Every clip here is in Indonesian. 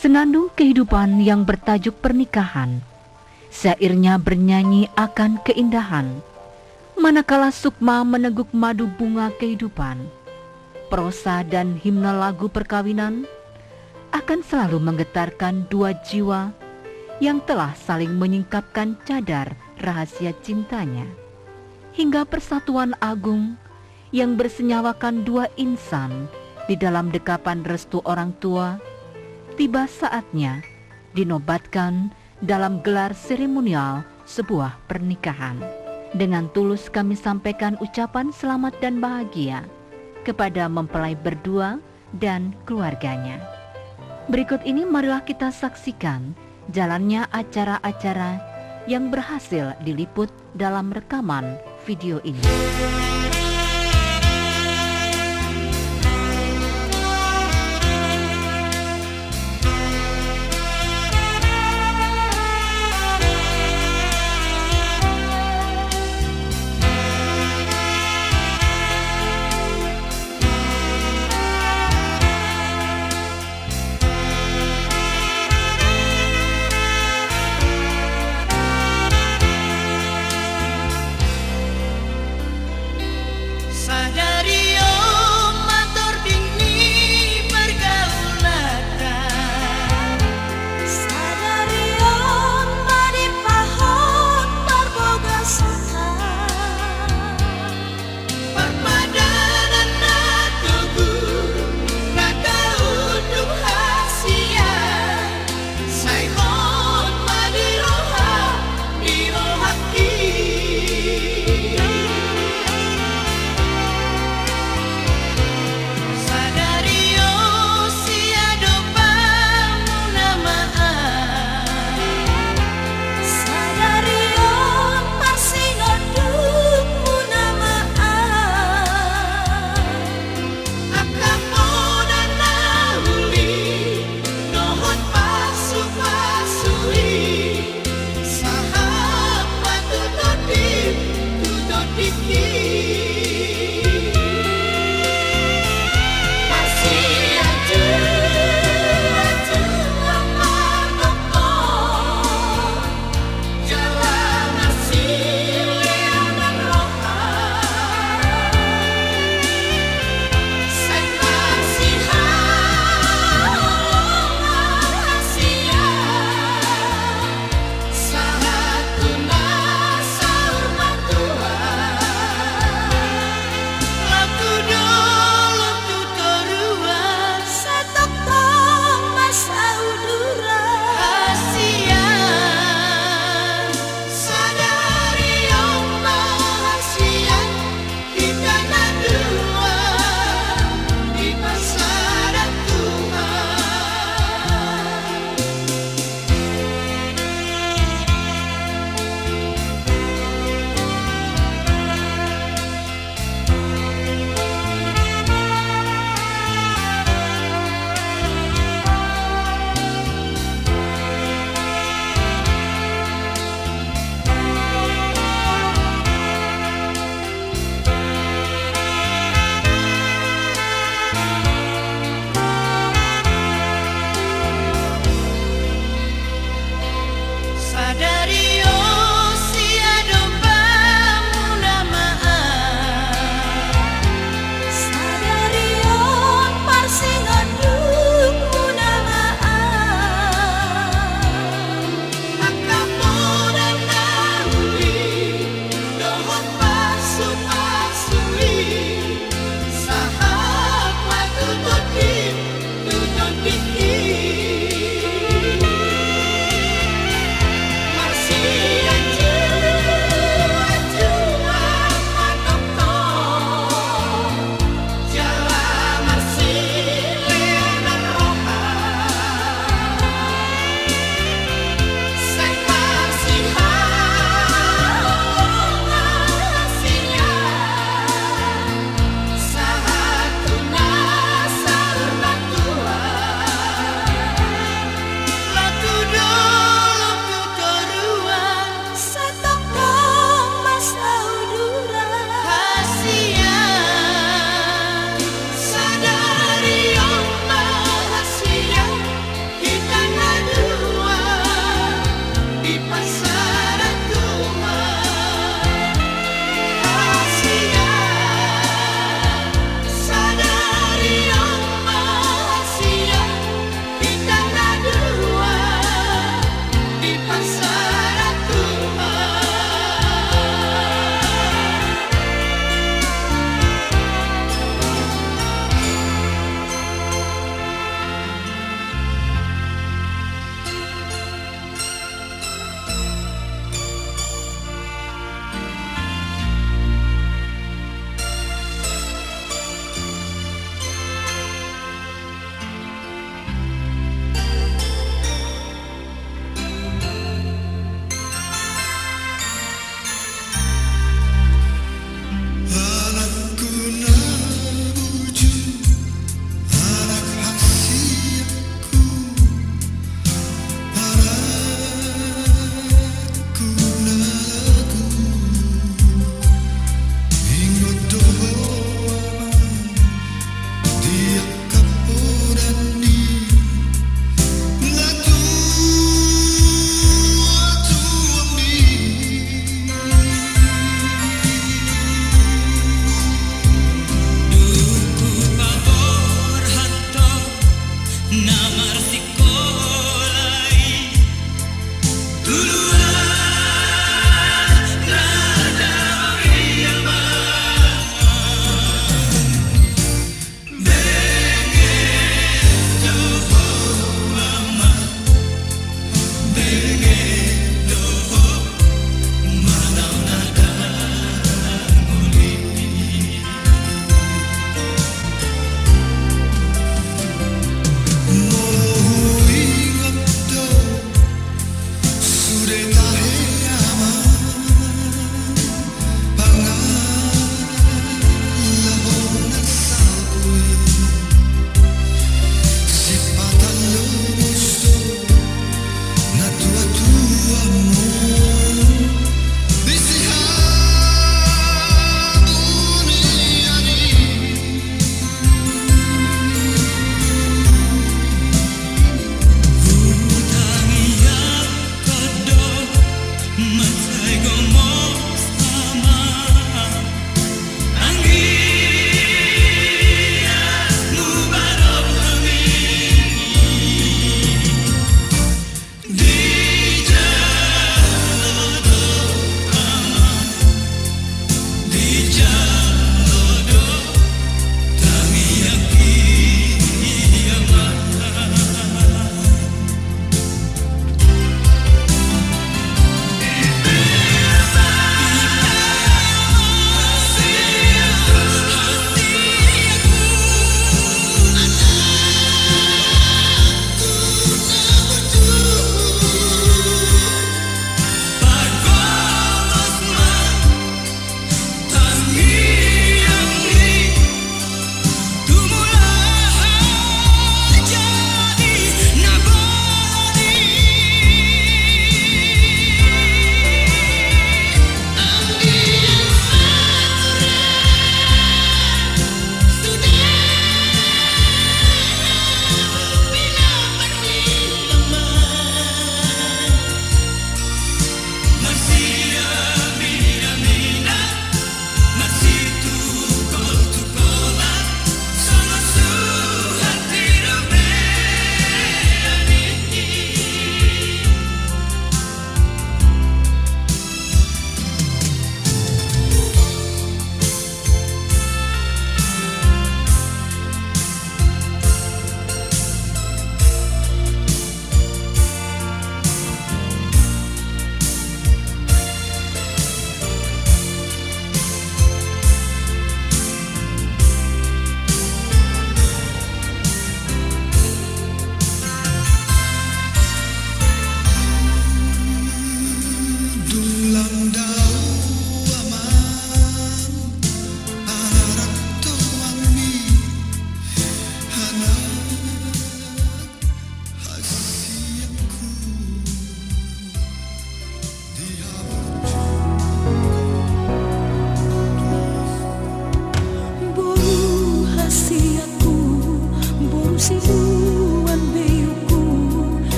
Senandung kehidupan yang bertajuk pernikahan, syairnya bernyanyi akan keindahan. Manakala Sukma meneguk madu bunga kehidupan, prosa dan himne lagu perkawinan akan selalu menggetarkan dua jiwa yang telah saling menyingkapkan cadar rahasia cintanya, hingga persatuan agung yang bersenyawakan dua insan di dalam dekapan restu orang tua. Tiba saatnya dinobatkan dalam gelar seremonial sebuah pernikahan. Dengan tulus kami sampaikan ucapan selamat dan bahagia kepada mempelai berdua dan keluarganya. Berikut ini marilah kita saksikan jalannya acara-acara yang berhasil diliput dalam rekaman video ini.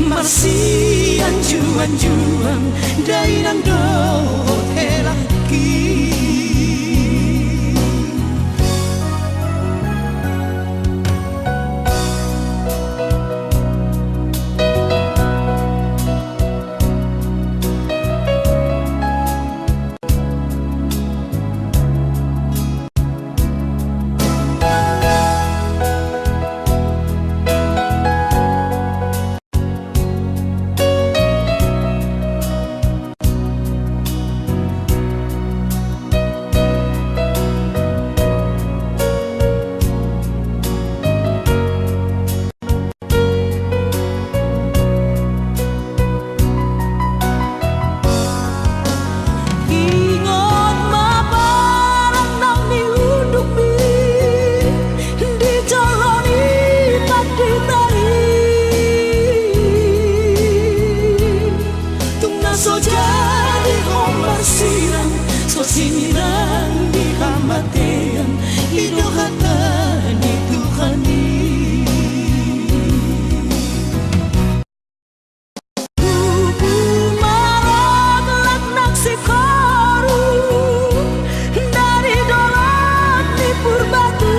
Marsian juang-juang dainang dohot helaki. So jadi hombar silang, so sinirang di hamatean, idohatan di Tuhani. Tubu marag laknak si koru, dari dolat di purbatu.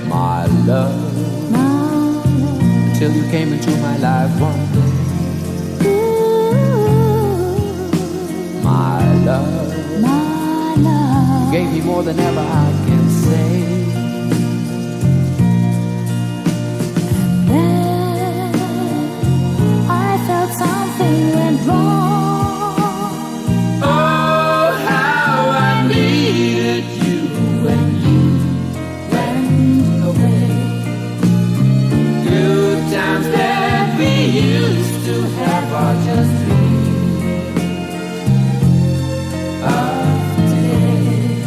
My love, until you came into my life one day. My love, you gave me more than ever I can say. Then I felt something went wrong. Oh, how I needed you when you went away. Good times that we used to have are just dreams of today.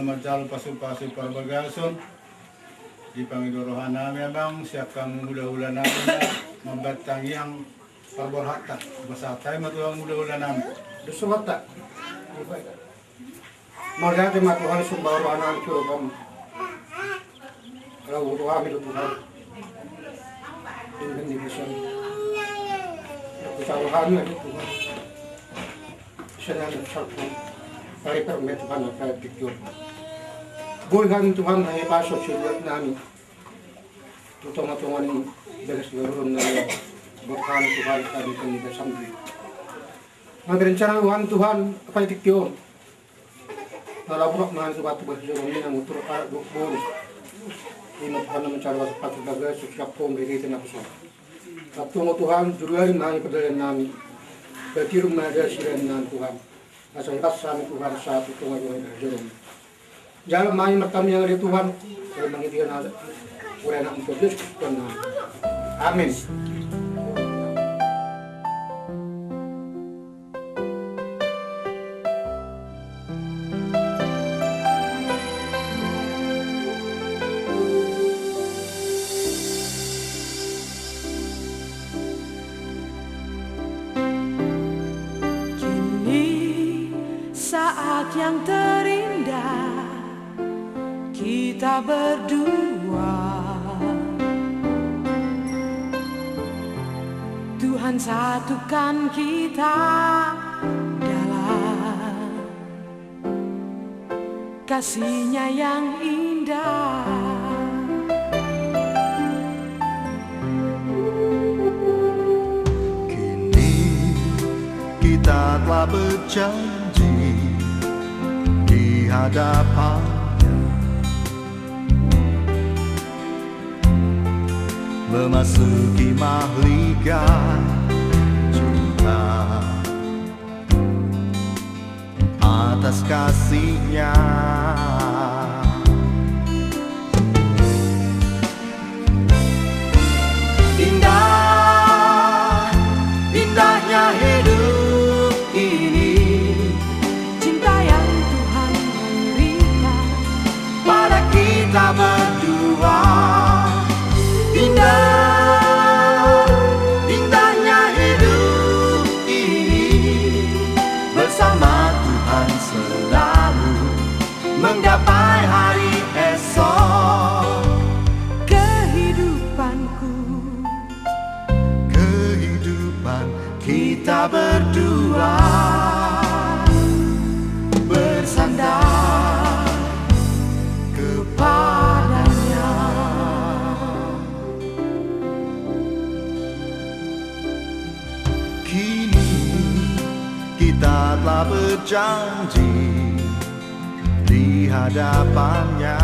macal pasu-pasu parbagason di pangidorohan namin bang siakang hula-hula namin na membatang yang parborhata basatay matuang hula-hula namin Dusumata. Magati matuhan sumbaro anak curo kam. Kalau udah kami lu Tuhan. Dengan division. Usahawan lagi Tuhan. Senang satu. Kali permet Tuhan kali pikir. Goyhan Tuhan ay pasok siya namin. Tutong-tungan ni beres nurun na berkan Tuhan kami kami bersama. Magrencana Tuhan apa itu kyo? Nalabrak mahan suatu berjurung ini yang utur bor. Ini Tuhan mencari waspat sebagai sosial kom beri tenang so. Satu Tuhan jurulai mahan perdalan nami. Berkirim ada siren nan Tuhan. Asal kasih Tuhan satu tungai berjurung. Jalan main pertama yang ada Tuhan. Kalau mengidian ada. Udah nak untuk Yesus Tuhan. Amin. Saat yang terindah kita berdua, Tuhan satukan kita dalam kasih-Nya yang indah. Kini kita telah berjanji di hadapannya, memasuki mahligai cinta atas kasih-Nya. Indah, indahnya hidup ini, Cinta yang Tuhan berikan pada kita berdua. Indah, indahnya hidup ini, bersama Tuhan selalu menggapai hari esok. kehidupanku. Kehidupan kita berdua bersandar kepadanya. Kini kita telah berjanji di hadapannya.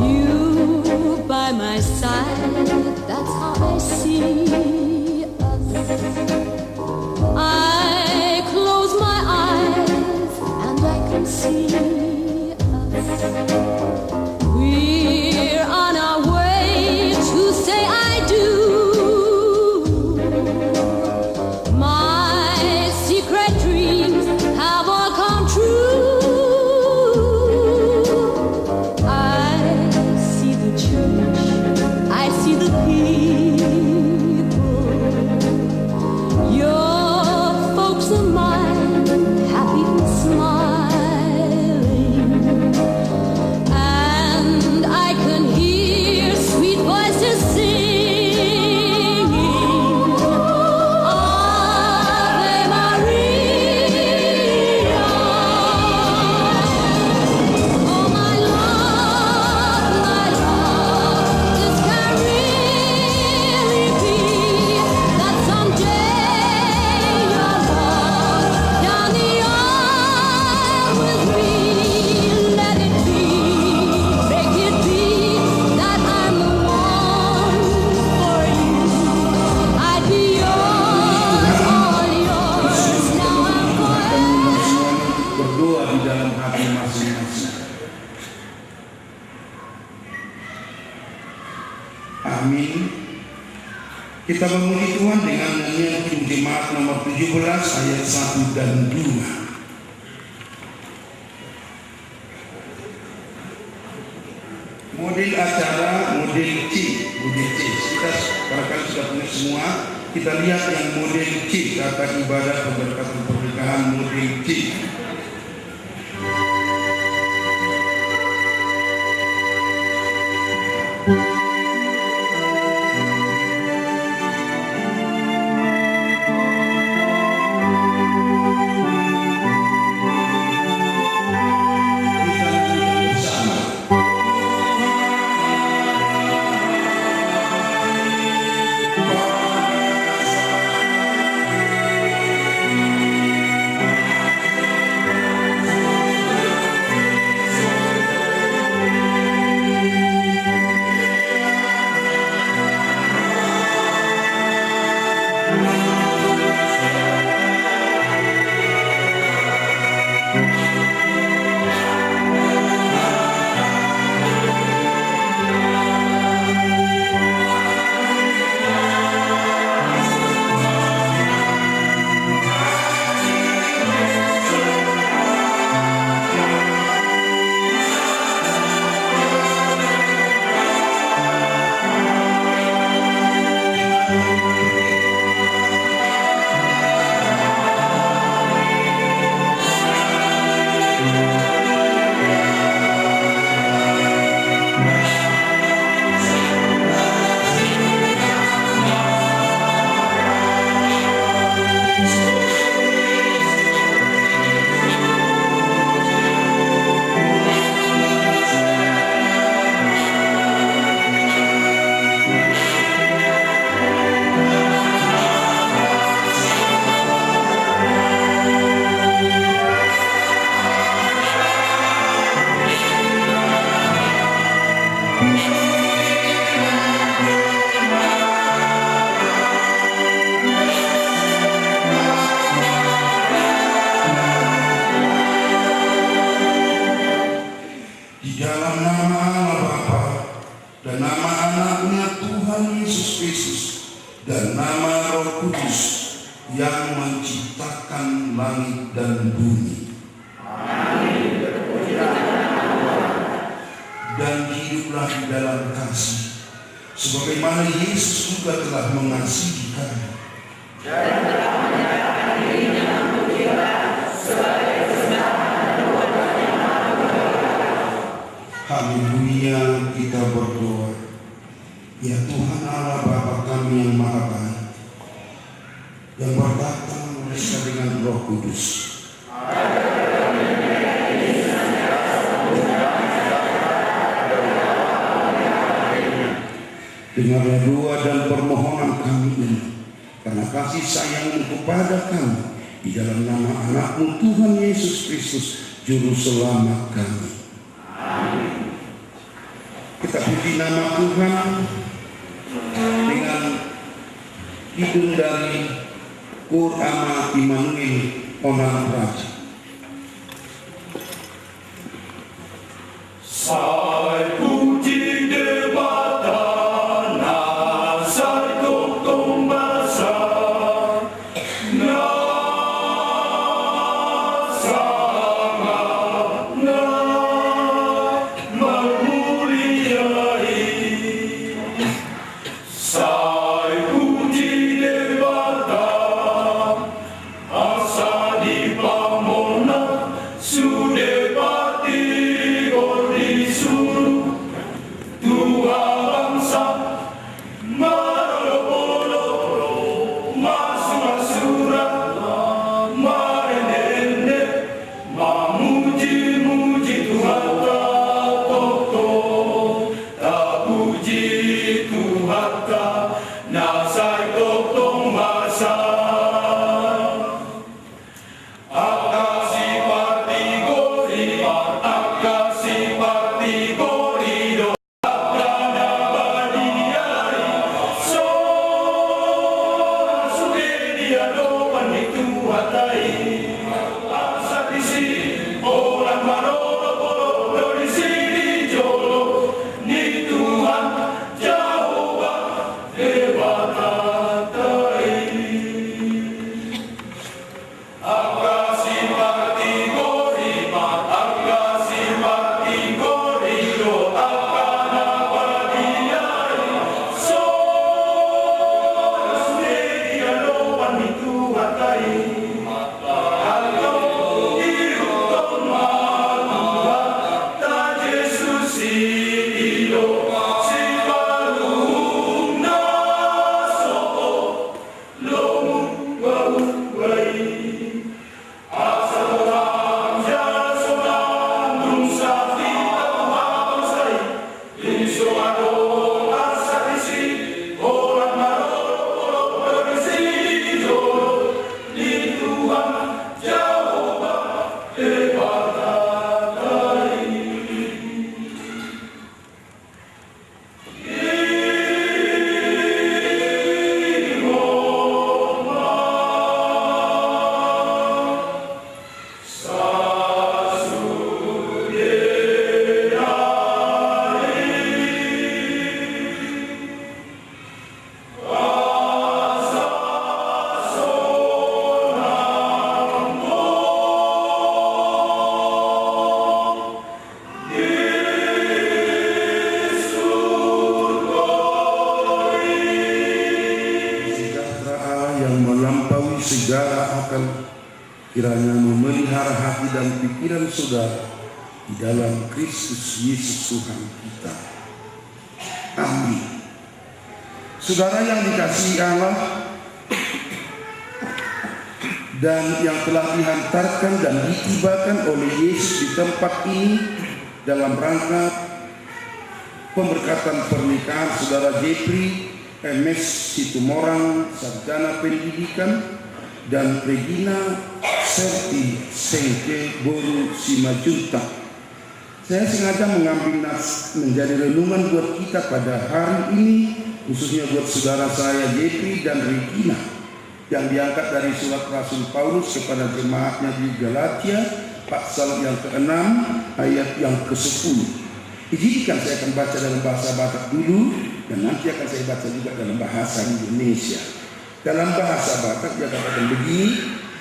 You by my side, that's how I see us. I close my eyes and I can see us. We're on our way to say I do. My secret dreams have all come true. I see the church, I see the people. Kita memuji Tuhan dengan menyanyikan jemaat nomor 17 ayat 1 dan 2. Model acara, model C. Kita barangkali sudah punya semua. Kita lihat yang model C, kata ibadah pemberkatan pernikahan model C. Dan nama Roh Kudus yang menciptakan langit dan bumi. Dan hiduplah di dalam kasih, sebagaimana Yesus juga telah mengasihi kami. Haleluya, kita berdoa. Ya Tuhan Allah Bapa kami yang Maha Baik, yang berdatang bersama dengan Roh Kudus. Dengarlah doa dan permohonan kami ini, karena kasih sayang-Mu kepada kami, di dalam nama anak-Mu Tuhan Yesus Kristus, Juru Selamat kami. Kita puji nama Tuhan dengan hidung dari Kur Ama Immanuel Onang Raja. Sai puji debata nasar kutung basa na sangat na memuliai. Sai puji debata asa di pamo segala akal, kiranya memelihara hati dan pikiran saudara di dalam Kristus Yesus Tuhan kita. Amin. Saudara yang dikasihi Allah dan yang telah dihantarkan dan ditibakan oleh Yesus di tempat ini dalam rangka pemberkatan pernikahan saudara Jeffrey MS Situmorang, sarjana pendidikan, dan Regina Serti Sengke Boru Simajunta. Saya sengaja mengambil nas menjadi renungan buat kita pada hari ini, khususnya buat saudara saya Jeffrey dan Regina, yang diangkat dari surat Rasul Paulus kepada jemaatnya di Galatia, pasal yang ke-6 ayat yang ke-10. Izinkan saya akan baca dalam bahasa Batak dulu, dan nanti akan saya baca juga dalam bahasa Indonesia. Dalam bahasa Batak dia katakan begini,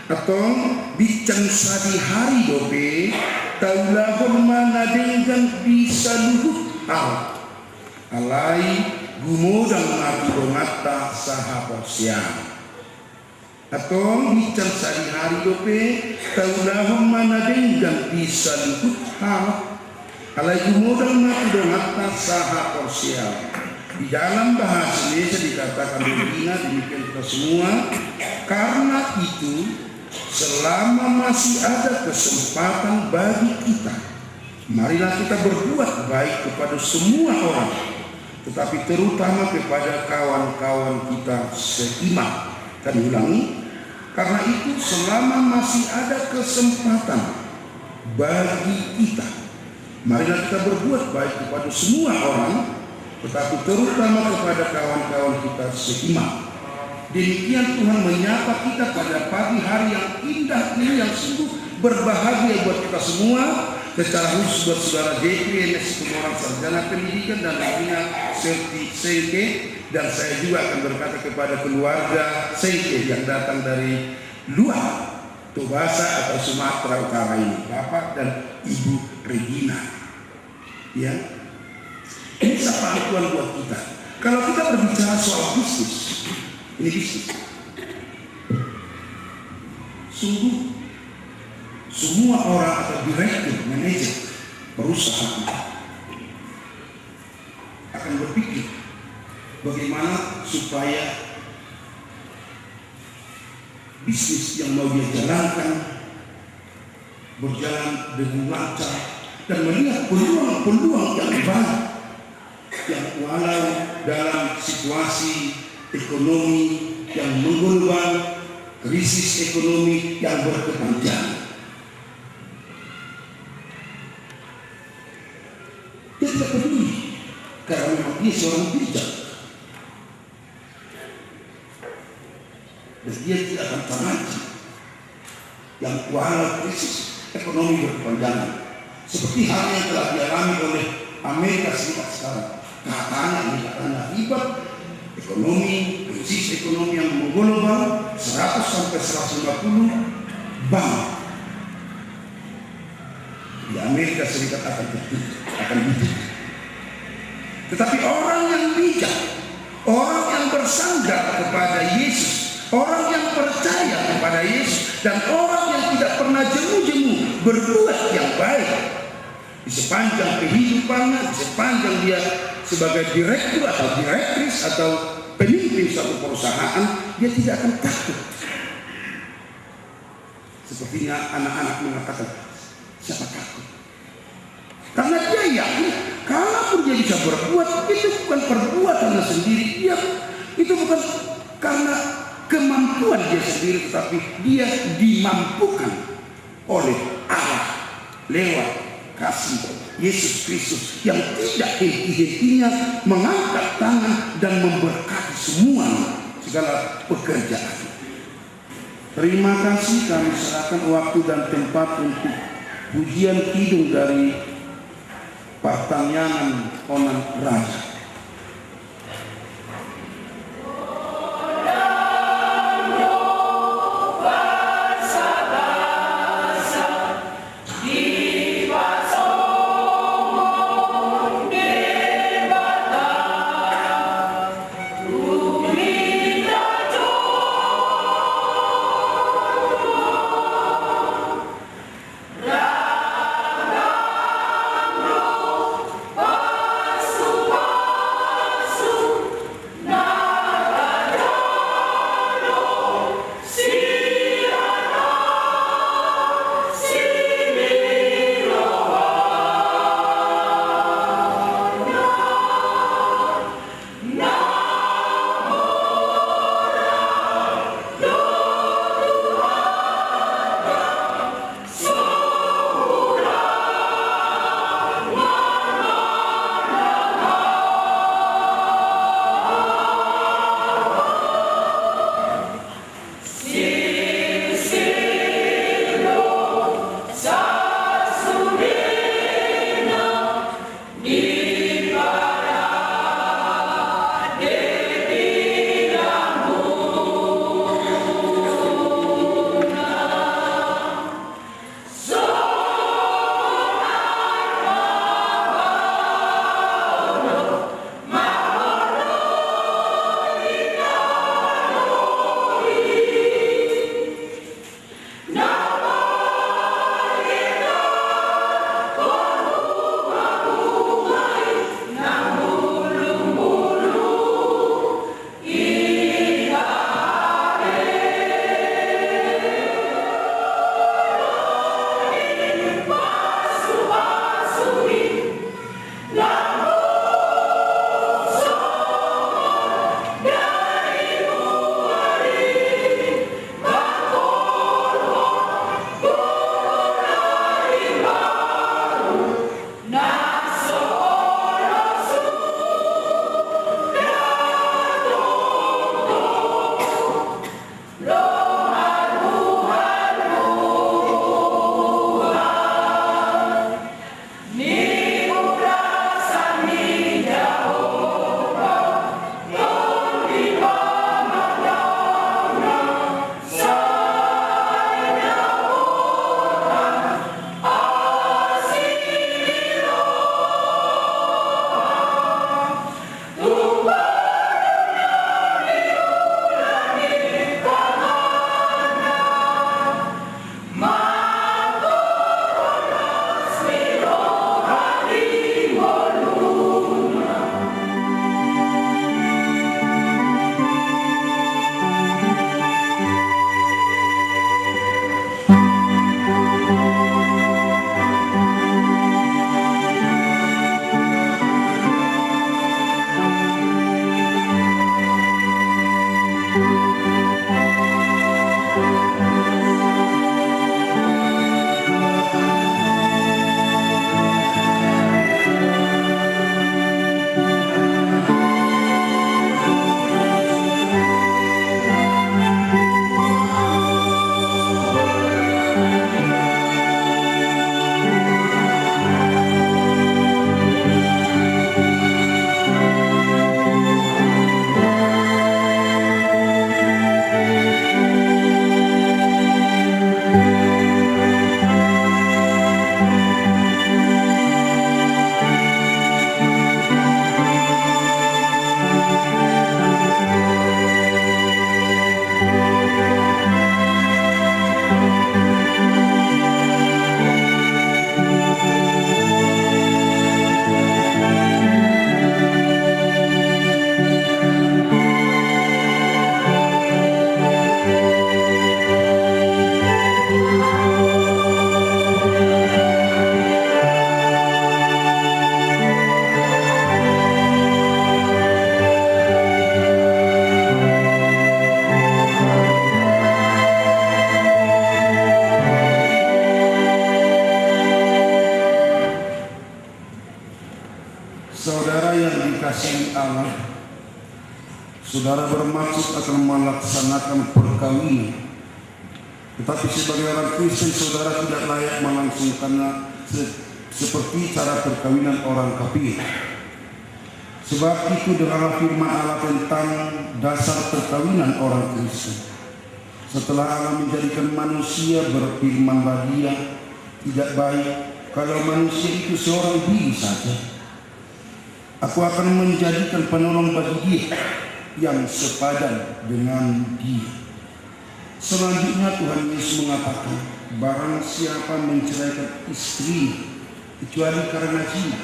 atau bican sadi hari dope taulah hormana dengan bisa luhut alai gumodang mati domata sahabat siang. Atau bican sadi hari dope taulah hormana dengan bisa luhut alai gumodang mati domata sahabat siang. Di dalam bahasa Indonesia dikatakan begini, demikian kita semua, karena itu selama masih ada kesempatan bagi kita, marilah kita berbuat baik kepada semua orang, tetapi terutama kepada kawan-kawan kita seiman. Kami ulangi, karena itu selama masih ada kesempatan bagi kita, marilah kita berbuat baik kepada semua orang, tetapi terutama kepada kawan-kawan kita seiman. Demikian Tuhan menyapa kita pada pagi hari yang indah ini, yang sungguh berbahagia buat kita semua, secara khusus buat saudara Jeffrey MS Situmorang, sarjana pendidikan, dan Regina Serti Sengke. Dan saya juga akan berkata kepada keluarga Sengke yang datang dari luar Tobasa atau Sumatera Utara ini, Bapak dan Ibu Regina. Ya. Ini sapaan Tuhan buat kita. Kalau kita berbicara soal bisnis, ini bisnis. Sungguh semua orang atau direktur, manajer perusahaan akan berpikir bagaimana supaya bisnis yang mau dia jalankan berjalan dengan lancar dan melihat peluang-peluang yang baik, yang walau dalam situasi ekonomi yang menggelombang, krisis ekonomi yang berkepanjangan, dia tidak peduli karena memang dia seorang bijak dan dia tidak akan terlanjur yang walau krisis ekonomi berkepanjangan, seperti hal yang telah dialami oleh Amerika Serikat sekarang. Katanya akibat ekonomi, krisis ekonomi yang menggelombang, 100 sampai 150 bank di Amerika Serikat akan tutup. Tetapi orang yang bijak, orang yang bersandar kepada Yesus, orang yang percaya kepada Yesus, dan orang yang tidak pernah jemu-jemu berbuat yang baik di sepanjang kehidupannya, di sepanjang dia sebagai direktur atau direktris atau pemimpin suatu perusahaan, dia tidak akan takut. Sepertinya anak-anak mengatakan, siapa takut? Karena dia yakin, kalaupun dia bisa berbuat, itu bukan perbuatannya sendiri, itu bukan karena kemampuan dia sendiri, tetapi dia dimampukan oleh Allah lewat kasih Yesus Kristus yang tidak henti-hentinya mengangkat tangan dan memberkati semua segala pekerjaan. Terima kasih, kami serahkan waktu dan tempat untuk pujian kidung dari Partanyangan Onan Raja. saudara bermaksud akan melaksanakan perkawinan, tetapi sebagai orang Kristen saudara tidak layak melangsungkannya seperti cara perkawinan orang kafir. Sebab itu dengarlah firman Allah tentang dasar perkawinan orang Kristen. Setelah Allah menjadikan manusia, berfirmanlah Dia, tidak baik kalau manusia itu seorang diri saja. Aku akan menjadikan penolong bagi dia yang sepadan dengan dia. Selanjutnya Tuhan Yesus mengatakan, barang siapa menceraikan istri kecuali karena zina,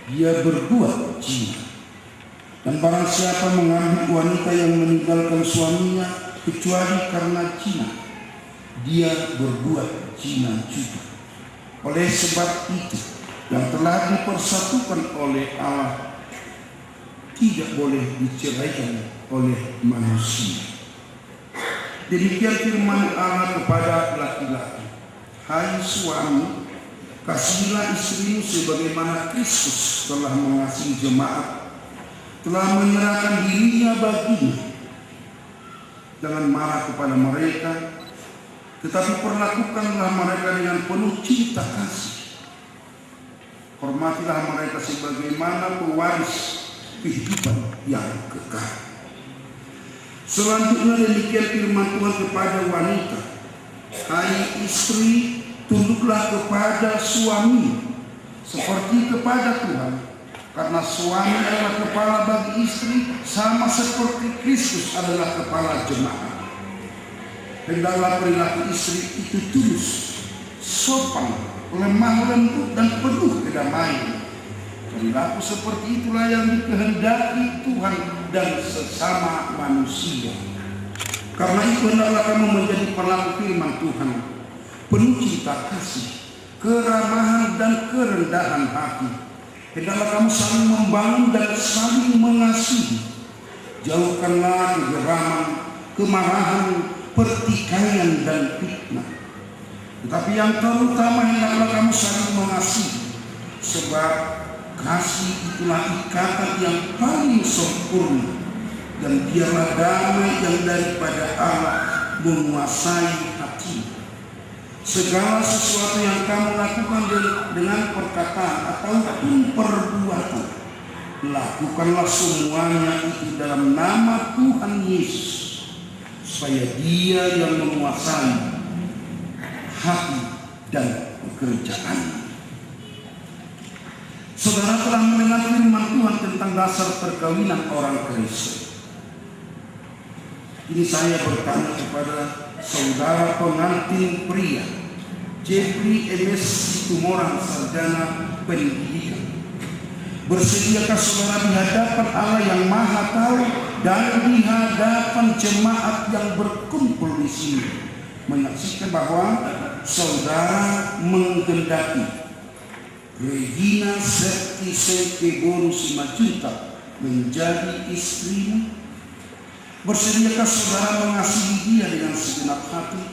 dia berbuat zina. Dan barang siapa mengambil wanita yang meninggalkan suaminya kecuali karena zina, dia berbuat zina juga. Oleh sebab itu, yang telah dipersatukan oleh Allah tidak boleh diceraikan oleh manusia. Demikian firman Allah kepada laki-laki, hai suami, kasihilah istrimu sebagaimana Kristus telah mengasihi jemaat, telah menyerahkan dirinya baginya. Jangan marah kepada mereka, tetapi perlakukanlah mereka dengan penuh cinta kasih. Hormatilah mereka sebagaimana pewaris kehidupan yang kekal. Selanjutnya demikian firman Tuhan kepada wanita, hai istri, tunduklah kepada suami seperti kepada Tuhan, karena suami adalah kepala bagi istri, sama seperti Kristus adalah kepala jemaat. Hendaklah perilaku istri itu tulus, sopan, lemah lembut dan penuh kedamaian. Perilaku seperti itulah yang dikehendaki Tuhan dan sesama manusia. Karena itu hendaklah kamu menjadi pelaku firman Tuhan, penuh cinta kasih, keramahan dan kerendahan hati. Hendaklah kamu saling membangun dan saling mengasihi. Jauhkanlah kegeraman, kemarahan, pertikaian dan fitnah. Tetapi yang terutama hendaklah kamu saling mengasihi, sebab kasih itulah ikatan yang paling sempurna, dan biarlah damai yang daripada Allah menguasai hati. Segala sesuatu yang kamu lakukan dengan perkataan ataupun perbuatan, lakukanlah semuanya itu dalam nama Tuhan Yesus, supaya Dia yang menguasai hati dan pekerjaan. Saudara telah mendengar firman Tuhan tentang dasar perkawinan orang Kristen. Ini saya bertanya kepada saudara pengantin pria, Jeffrey MS Situmorang, sarjana pendidikan. Bersediakah saudara di hadapan Allah yang Maha Tahu dan di hadapan jemaat yang berkumpul di sini menyaksikan bahwa saudara menghendaki Regina Septiseke Simajuta menjadi istrimu? Bersediakah saudara mengasihi dia dengan segenap hati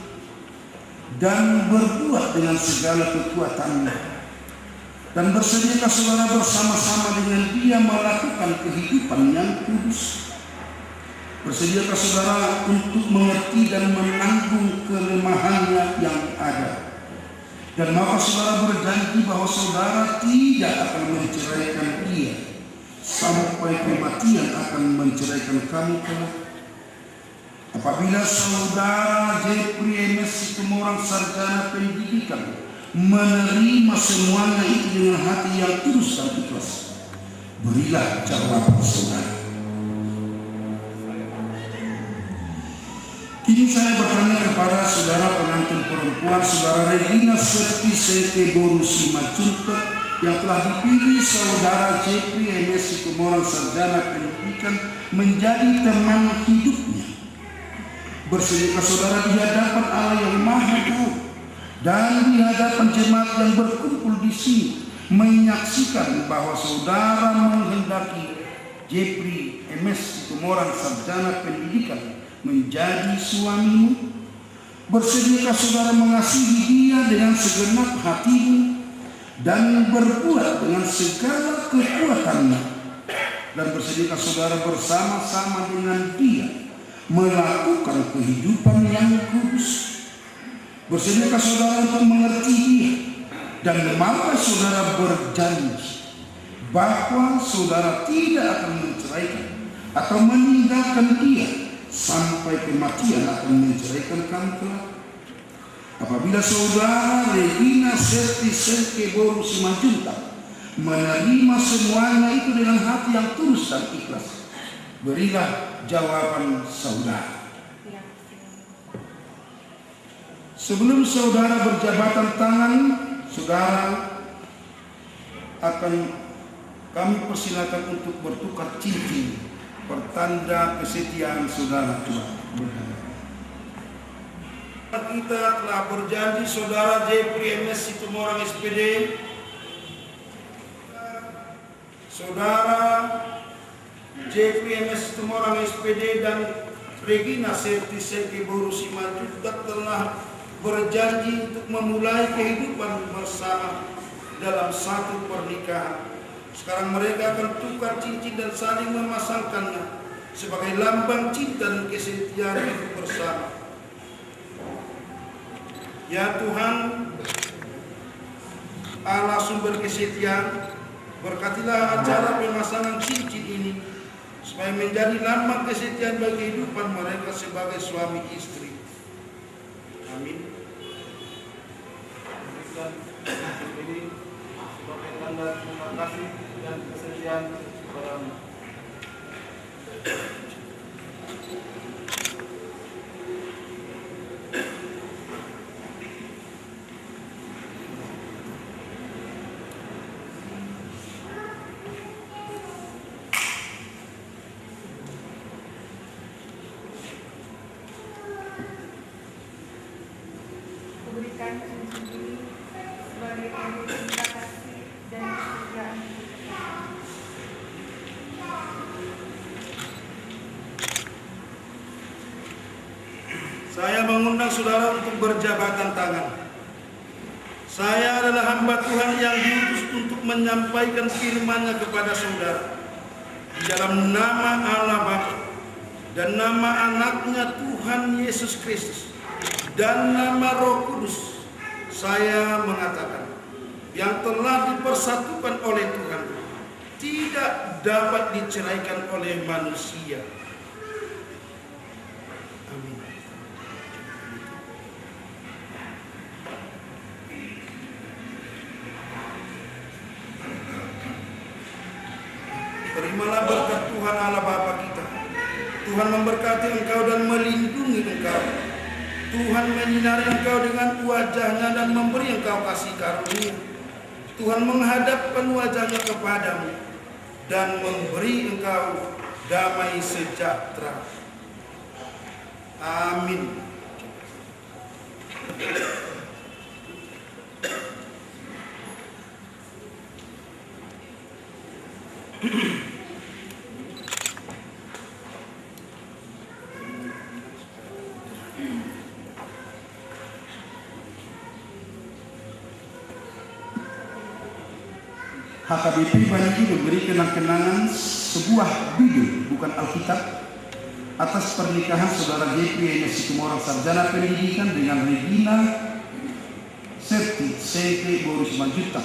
dan berbuat dengan segala kekuatannya? Dan bersediakah saudara bersama-sama dengan dia melakukan kehidupan yang kudus? Bersediakah saudara untuk mengerti dan menanggung kelemahannya yang ada? Dan maka saudara berjanji bahwa saudara tidak akan menceraikan dia sampai kematian akan menceraikan kamu kelak. Apabila saudara Jeffrey MS Situmorang, sarjana pendidikan, menerima semuanya itu dengan hati yang tulus dan ikhlas, berilah jawaban saudara. Kini saya bertanya kepada saudara pengantin perempuan, saudara Regina Septiseke Simajuta, yang telah dipilih saudara Jeffrey MS Situmorang, sarjana pendidikan, menjadi teman hidupnya. Bersediakah saudara di hadapan Allah yang Maha Tahu dan di hadapan jemaat yang berkumpul di sini menyaksikan bahwa saudara menghendaki Jeffrey MS Situmorang, sarjana pendidikan, menjadi suamimu? Bersediakah saudara mengasihi dia dengan segenap hatimu dan berbuat dengan segala kekuatanmu dan bersediakah saudara bersama-sama dengan Dia melakukan kehidupan yang kudus. Bersediakah saudara untuk mengerti Dia, dan maukah saudara berjanji bahwa saudara tidak akan menceraikan atau meninggalkan Dia sampai kematian akan menceraikan kamu kelak? Apabila saudara Regina Serti Serkeboru Simanjuntak menerima semuanya itu dengan hati yang tulus dan ikhlas, berilah jawaban saudara. Sebelum saudara berjabatan tangan, saudara akan kami persilakan untuk bertukar cincin pertanda kesetiaan saudara Tuhan. Kita telah berjanji saudara Jeffrey MS Situmorang SPD, saudara Jeffrey MS Situmorang SPD dan Regina Serti Serkeboru Simanjuntak telah berjanji untuk memulai kehidupan bersama dalam satu pernikahan. Sekarang mereka akan tukar cincin dan saling memasangkannya sebagai lambang cinta dan kesetiaan hidup bersama. Ya Tuhan, Allah sumber kesetiaan, berkatilah acara pemasangan cincin ini supaya menjadi lambang kesetiaan bagi kehidupan mereka sebagai suami istri. Amin. Ini sebagai tanda terima kasih dan kesetiaan kepadamu. Berikan cincin ini sebagai tanda terima kasih dan kesetiaan. Saya mengundang saudara untuk berjabatan tangan. Saya adalah hamba Tuhan yang diutus untuk menyampaikan firman-Nya kepada saudara. Di dalam nama Allah Bapa dan nama Anaknya Tuhan Yesus Kristus dan nama Roh Kudus, saya mengatakan, yang telah dipersatukan oleh Tuhan tidak dapat diceraikan oleh manusia. Amin. Terimalah berkat Tuhan Allah Bapa kita. Tuhan memberkati engkau dan melindungi engkau. Tuhan menyinari engkau dengan wajah-Nya dan memberi engkau kasih karunia. Tuhan menghadapkan wajah-Nya kepadamu dan memberi engkau damai sejahtera. Amin. HKBP Baniki memberi kenang-kenangan sebuah video, bukan Alkitab, atas pernikahan saudara Jeffrey MS Situmorang sarjana pendidikan dengan Regina Serti Serkeboru Simanjuntak.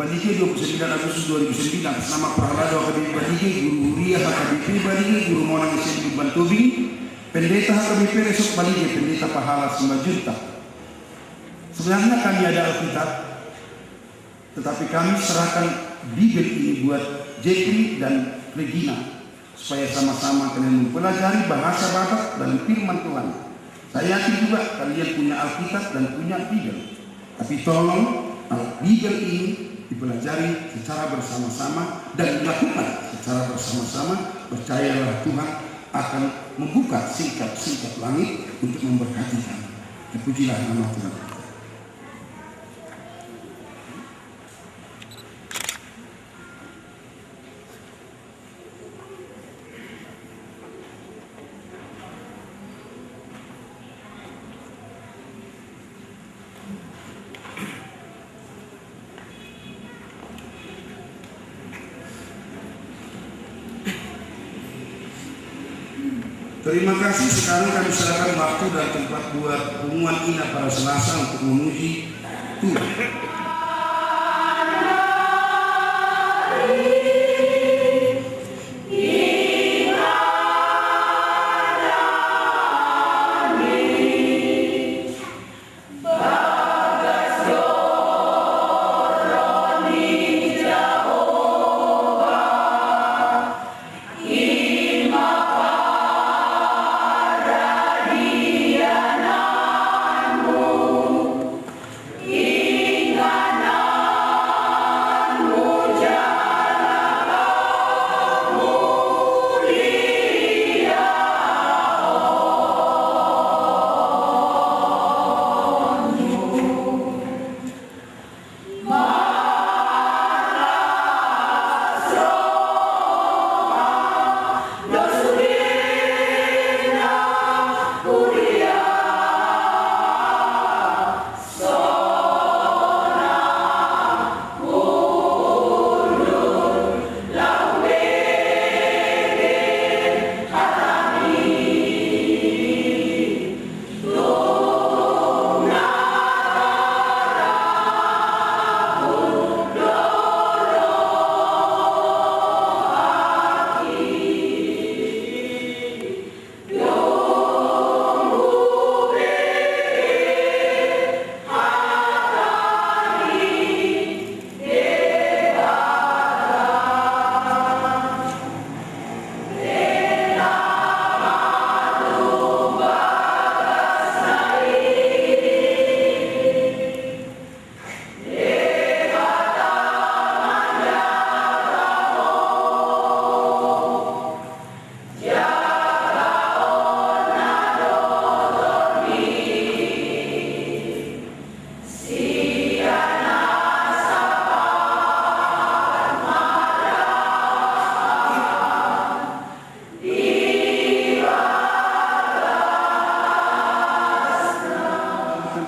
Baniki 29 Agustus 2009 atas nama Prahalado HKBP Baniki, Guru Huria HKBP Baniki, Guru Monang SMP Bantobing, Pendeta HKBP Resok Baniki, Pendeta Pahala Simanjuntak. Sebenarnya kami ada Alkitab, tetapi kami serahkan Bibel ini buat Jeffrey dan Regina supaya sama-sama kalian mempelajari bahasa Bapak dan firman Tuhan. Saya yakin juga kalian punya Alkitab dan punya Bibel, tapi tolong Bibel ini dipelajari secara bersama-sama dan dilakukan secara bersama-sama. Percayalah Tuhan akan membuka singkap-singkap langit untuk memberkati kami. Terpujilah nama Tuhan. Terima kasih, sekarang kami serahkan waktu dan tempat buat pengumuman inap pada Selasa untuk memuji Tuhan.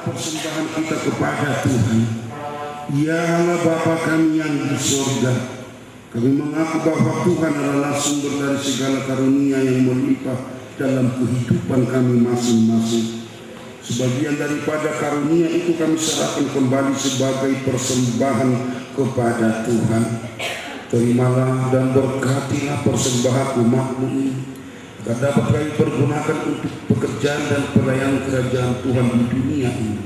Persembahan kita kepada Tuhan. Ya Allah Bapa kami yang di surga, kami mengaku bahwa Tuhan adalah sumber dari segala karunia yang melimpah dalam kehidupan kami masing-masing. Sebagian daripada karunia itu kami serahkan kembali sebagai persembahan kepada Tuhan. Terimalah dan berkatilah persembahan umat-Mu ini, agar dapat kami pergunakan untuk pekerjaan dan pelayanan kerajaan Tuhan di dunia ini.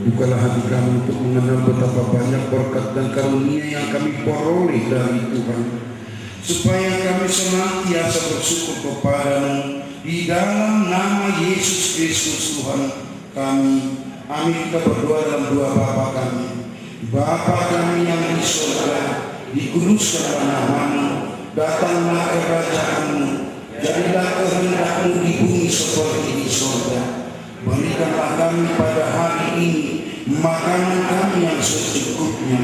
Bukalah hati kami untuk mengenal betapa banyak berkat dan karunia yang kami peroleh dari Tuhan, supaya kami senantiasa bersyukur kepada-Mu di dalam nama Yesus Kristus Tuhan kami. Amin. Kita berdoa dalam doa Bapa kami. Bapa kami yang di surga, dikuduskanlah nama-Mu, datanglah kerajaan-Mu, jadilah kehendak-Mu di bumi seperti di surga. Berikanlah kami pada hari ini makanan kami yang secukupnya,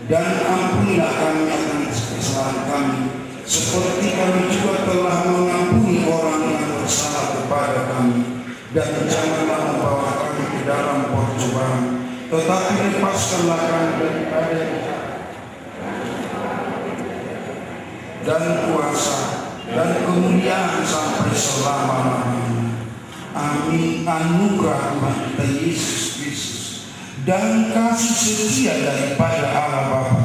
dan ampunilah kami akan kesalahan kami, seperti kami juga telah mengampuni orang yang bersalah kepada kami. Dan janganlah membawa kami ke dalam percobaan, tetapi lepaskanlah kami daripada dan kuasa dan kemuliaan sampai selama-lamanya. Amin. Anugerah Tuhan kita Yesus Kristus dan kasih setia daripada Allah Bapa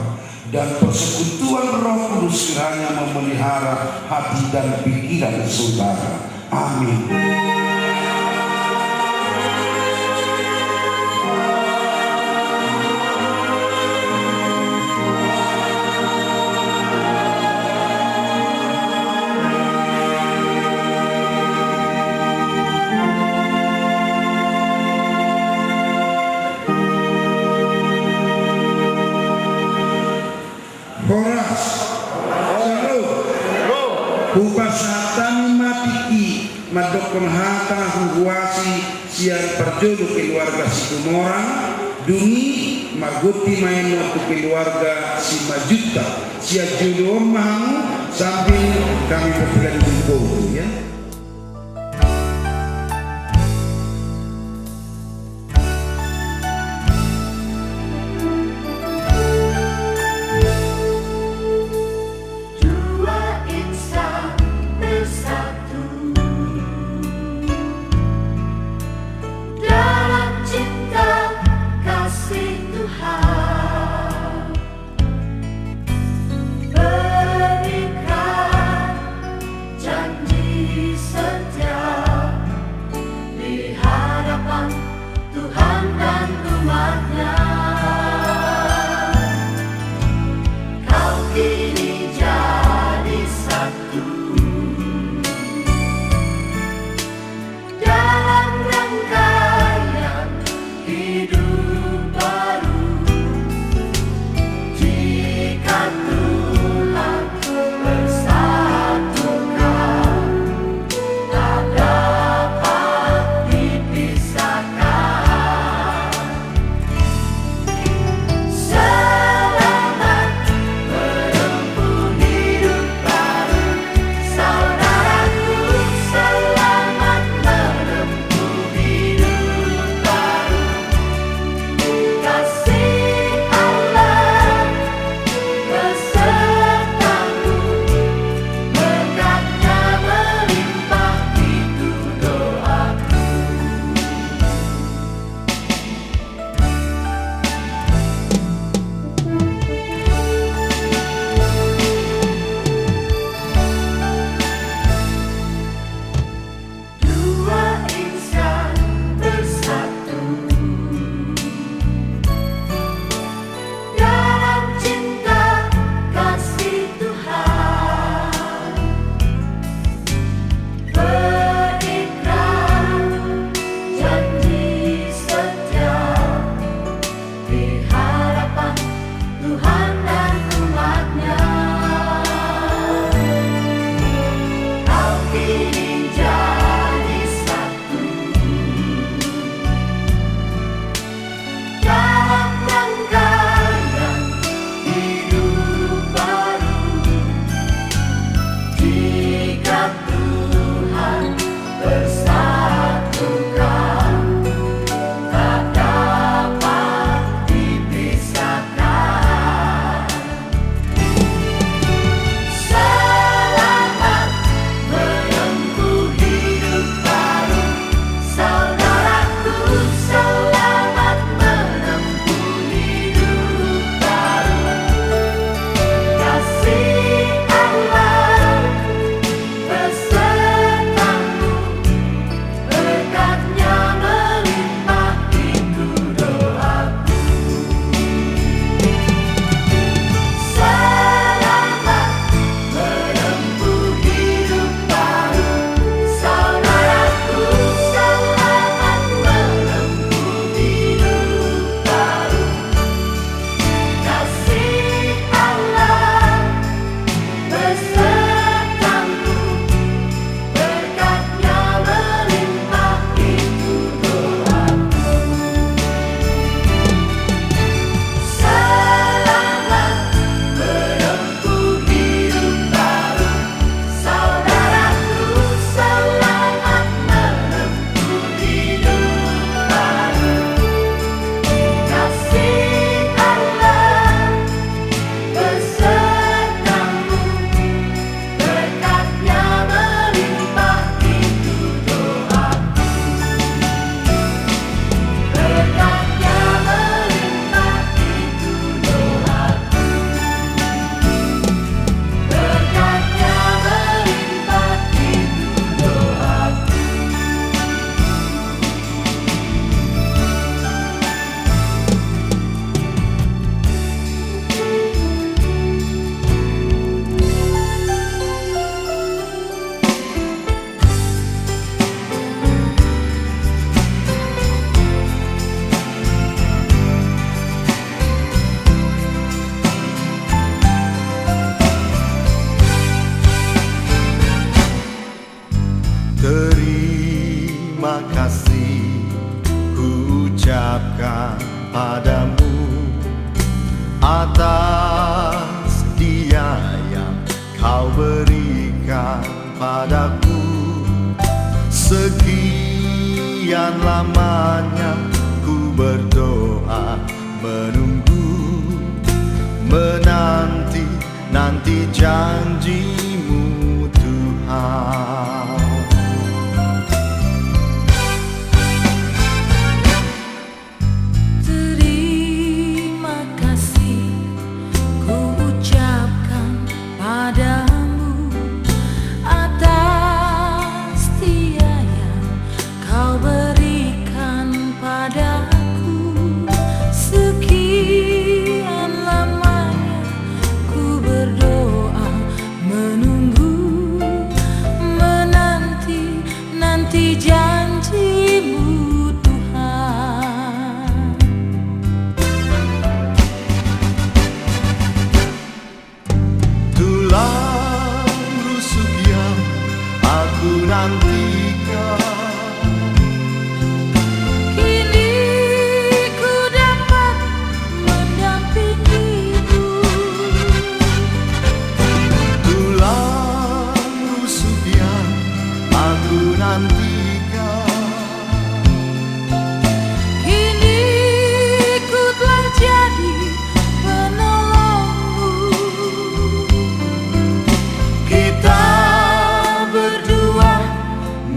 dan persekutuan Roh Kudus kiranya memelihara hati dan pikiran saudara. Amin. Kupasatan matiki madokon hata huwasi siang perjodoh keluarga si Kumorang duni maguti main waktu keluarga si Majuta siang jodoh mahamu sambil kami bertiga di bungkung ya. terima kasih ku ucapkan padamu atas dia yang kau berikan padaku. Sekian lamanya ku berdoa, menunggu, menanti janjimu Tuhan. Terima kasih ku ucapkan padamu atas setia yang kau berikan padaku. Sekian lamanya ku berdoa, menunggu, menanti janjimu Tuhan. Tulang rusuk yang aku nantikan, Kini ku dapat mendampingimu. tulang rusuk yang aku nantikan. Kini ku telah jadi penolongmu. Kita berdua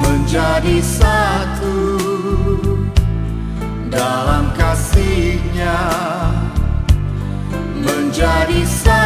menjadi satu dalam kasih-Nya, menjadi satu